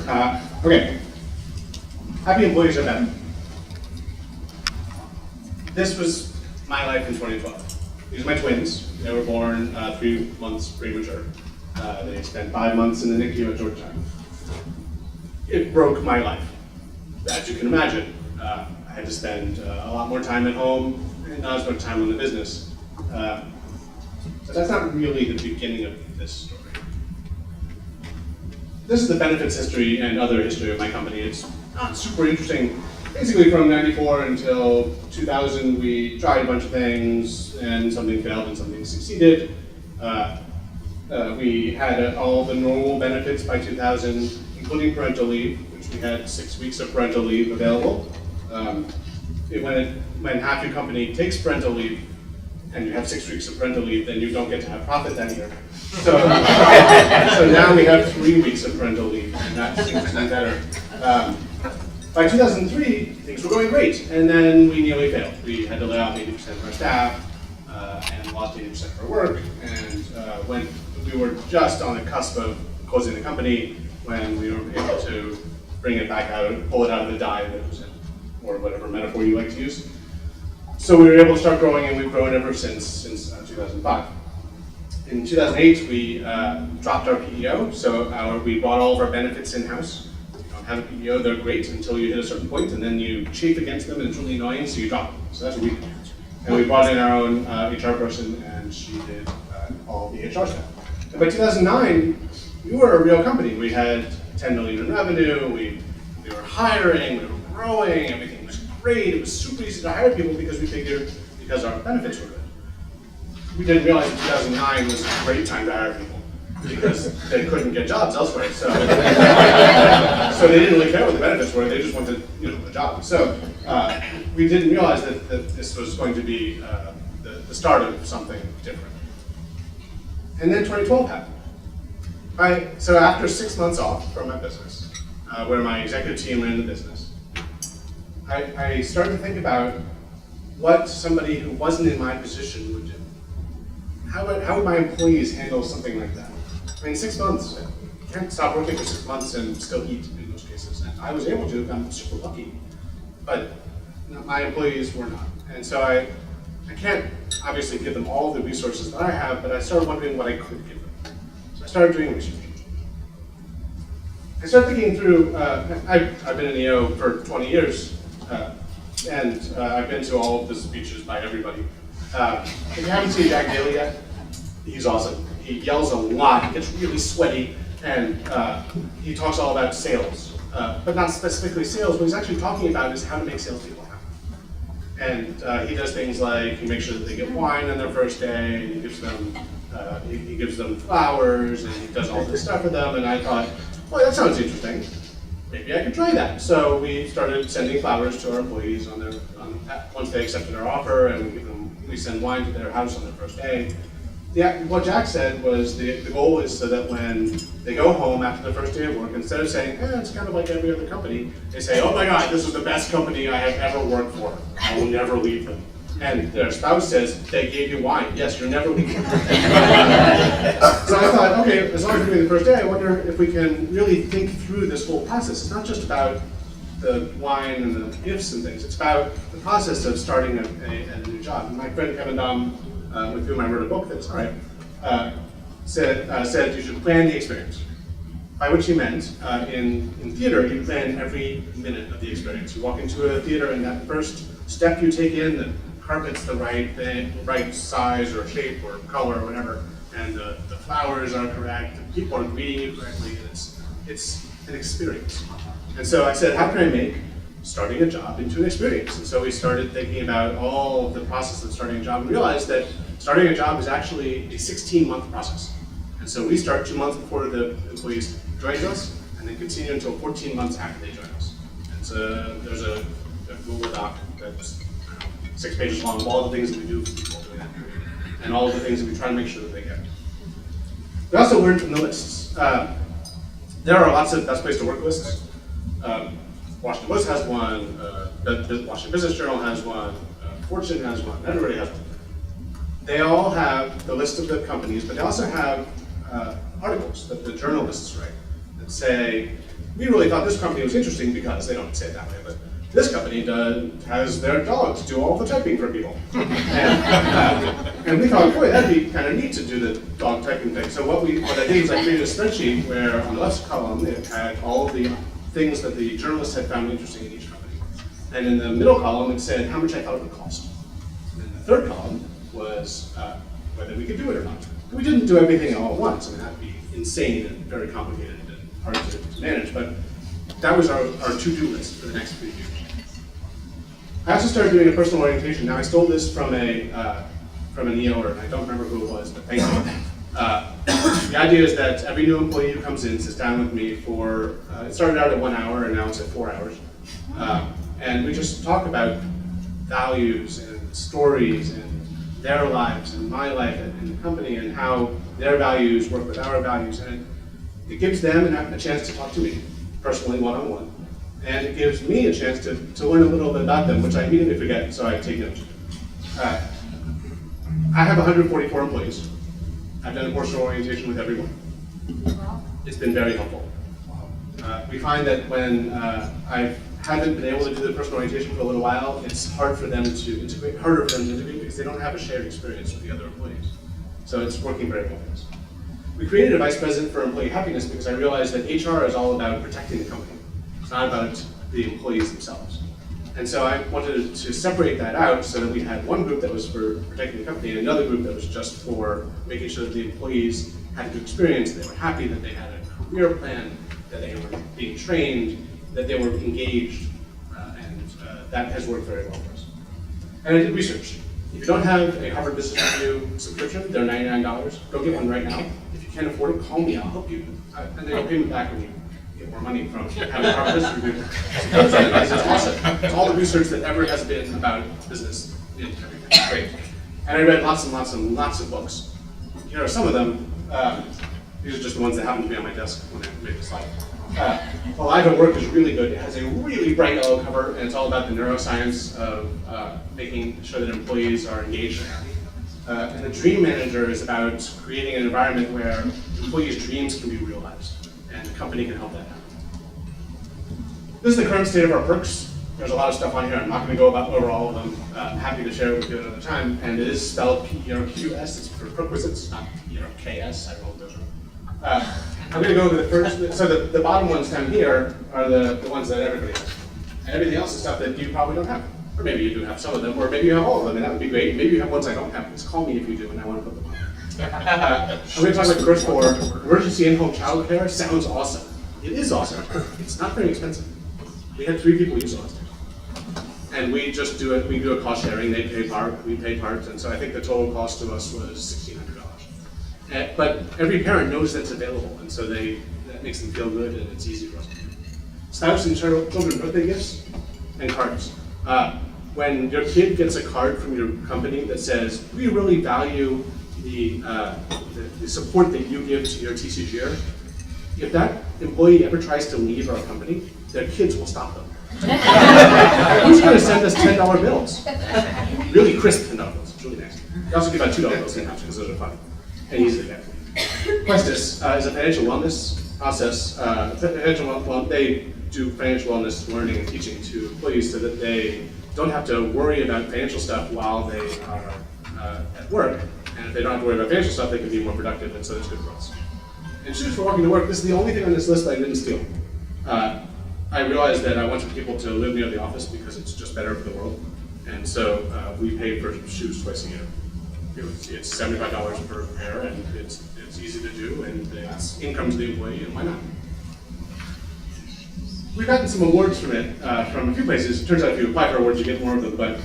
Okay, happy employees are better. This was my life in 2012. These are my twins. They were born 3 months premature. They spent 5 months in the NICU at Georgetown. It broke my life, as you can imagine. I had to spend a lot more time at home and not as much time on the business. So that's not really the beginning of this story. This is the benefits history and other history of my company. It's not super interesting. Basically from 94 until 2000, we tried a bunch of things and something failed and something succeeded. We had all the normal benefits by 2000, including parental leave, which we had 6 weeks of parental leave available. When half your company takes parental leave and you have 6 weeks of parental leave, then you don't get to have profit that year. So, so now we have 3 weeks of parental leave, and that seems to be better. By 2003, things were going great, and then we nearly failed. We had to lay off 80% of our staff, and lost 80% of our work, and when we were just on the cusp of closing the company, when we were able to bring it back out, pull it out of the die that was in, or whatever metaphor you like to use. So we were able to start growing, and we've grown ever since 2005. In 2008, we dropped our PEO, so we brought all of our benefits in-house. You don't have a PEO, they're great until you hit a certain point, and then you chafe against them, and it's really annoying, so you drop them. So that's what we did. And we brought in our own HR person, and she did all the HR stuff. And by 2009, we were a real company. We had 10 million in revenue, we were hiring, we were growing, everything was great. It was super easy to hire people because we figured, because our benefits were good. We didn't realize that 2009 was a great time to hire people because they couldn't get jobs elsewhere. So, so they didn't really care what the benefits were. They just wanted, a job. So we didn't realize that this was going to be the start of something different. And then 2012 happened. So after 6 months off from my business, where my executive team ran the business, I started to think about what somebody who wasn't in my position would do. How would my employees handle something like that? I mean, 6 months, you can't stop working for 6 months and still eat in most cases. And I was able to, I'm super lucky, but my employees were not. And so I can't obviously give them all the resources that I have, but I started wondering what I could give them. So I started doing research. I started thinking through, I've been in EO for 20 years, and I've been to all of the speeches by everybody. If you haven't seen Jack Daly yet, he's awesome. He yells a lot, he gets really sweaty, and he talks all about sales. But not specifically sales, what he's actually talking about is how to make salespeople happy. And he does things like, he makes sure that they get wine on their first day, and he gives them flowers, and he does all this stuff for them, and I thought, well, that sounds interesting. Maybe I could try that. So we started sending flowers to our employees once they accepted our offer, and we send wine to their house on their first day. What Jack said was the goal is so that when they go home after the first day of work, instead of saying, it's kind of like every other company, they say, oh my God, this is the best company I have ever worked for. I will never leave them. And their spouse says, they gave you wine. Yes, you're never leaving. So I thought, okay, as long as we're doing the first day, I wonder if we can really think through this whole process. It's not just about the wine and the gifts and things. It's about the process of starting a new job. And my friend Kevin Dom, with whom I wrote a book that's said you should plan the experience. By which he meant, in theater, you plan every minute of the experience. You walk into a theater, and that first step you take in, the carpet's the right size or shape or color or whatever, and the flowers are correct, and people are greeting you correctly, and it's an experience. And so I said, how can I make starting a job into an experience? And so we started thinking about all of the process of starting a job and realized that starting a job is actually a 16-month process. And so we start 2 months before the employees join us, and then continue until 14 months after they join us. And so there's a Google Doc that's 6 pages long of all the things that we do for people during that period, and all of the things that we try to make sure that they get. We also learned from the lists. There are lots of best place to work lists. Washington Post has one, Washington Business Journal has one, Fortune has one, everybody has one. They all have the list of the companies, but they also have articles that the journalists write that say, we really thought this company was interesting because, they don't say it that way, but this company has their dogs do all the typing for people. And we thought, boy, that'd be kind of neat to do the dog typing thing. So what I did is I created a spreadsheet where on the left column it had all of the things that the journalists had found interesting in each company. And in the middle column it said how much I thought it would cost. And the third column was whether we could do it or not. And we didn't do everything all at once. I mean, that'd be insane and very complicated and hard to manage, but that was our to-do list for the next 3 years. I also started doing a personal orientation. Now I stole this from an EOer, and I don't remember who it was, but thank you. The idea is that every new employee who comes in sits down with me for, it started out at 1 hour and now it's at 4 hours. And we just talk about values and stories and their lives and my life and the company and how their values work with our values. And it gives them a chance to talk to me personally, one-on-one. And it gives me a chance to learn a little bit about them, which I immediately forget, so I take notes. I have 144 employees. I've done a personal orientation with everyone. It's been very helpful. We find that when I haven't been able to do the personal orientation for a little while, it's harder for them to integrate because they don't have a shared experience with the other employees. So it's working very well for us. We created a vice president for employee happiness because I realized that HR is all about protecting the company. It's not about the employees themselves. And so I wanted to separate that out so that we had one group that was for protecting the company and another group that was just for making sure that the employees had a good experience, they were happy, that they had a career plan, that they were being trained, that they were engaged, and that has worked very well for us. And I did research. If you don't have a Harvard Business Review subscription, they're $99. Go get one right now. If you can't afford it, call me, I'll help you. And then you'll pay me back when you get more money from having Harvard Business Review. It's awesome. It's all the research that ever has been about business in everything. It's great. And I read lots and lots and lots of books. Here are some of them. These are just the ones that happen to be on my desk when I made the slide. Alive at Work is really good. It has a really bright yellow cover, and it's all about the neuroscience of making sure that employees are engaged and happy. And the Dream Manager is about creating an environment where employees' dreams can be realized, and the company can help that happen. This is the current state of our perks. There's a lot of stuff on here. I'm not going to go over all of them. I'm happy to share it with you another time. And it is spelled P-E-R-Q-S. It's for perquisites, not P-E-R-K-S. I don't know what those are. I'm going to go over the first. So the bottom ones down here are the ones that everybody has. And everything else is stuff that you probably don't have. Or maybe you do have some of them, or maybe you have all of them, and that would be great. Maybe you have ones I don't have. Just call me if you do, and I want to put them on. I'm going to talk about the first four. Emergency in-home childcare sounds awesome. It is awesome. It's not very expensive. We had 3 people use it last year. And we just do it. We do a cost sharing. They pay part, we pay part, and so I think the total cost to us was $1,600. But every parent knows that's available, and so that makes them feel good, and it's easy for us to do. Spouse and children birthday gifts and cards. When your kid gets a card from your company that says, we really value the support that you give to your TCGer, if that employee ever tries to leave our company, their kids will stop them. Who's going to send us $10 bills? Really crisp $10 bills. It's really nice. We also give out $2 bills sometimes because those are fun and easy to get. Questus is a financial wellness process. They do financial wellness learning and teaching to employees so that they don't have to worry about financial stuff while they are at work. And if they don't have to worry about financial stuff, they can be more productive, and so it's good for us. And Shoes for Walking to Work, this is the only thing on this list that I didn't steal. I realized that I wanted people to live near the office because it's just better for the world. And so we pay for shoes twice a year. It's $75 per pair, and it's easy to do, and it's income to the employee, and why not? We've gotten some awards from it, from a few places. It turns out if you apply for awards, you get more of them, but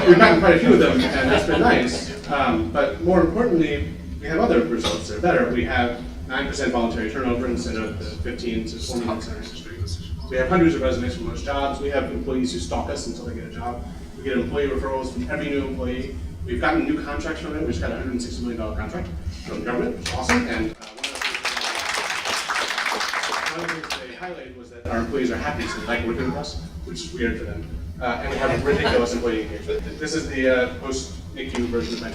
we've gotten quite a few of them, and that's been nice. But more importantly, we have other results that are better. We have 9% voluntary turnover instead of the 15 to 20 in our industry. We have hundreds of resumes from most jobs. We have employees who stalk us until they get a job. We get employee referrals from every new employee. We've gotten new contracts from it. We just got a $160 million contract from the government, which is awesome. And one of the things they highlighted was that our employees are happy, so they like working with us, which is weird for them. And we have ridiculous employee engagement. This is the post-NICU version of my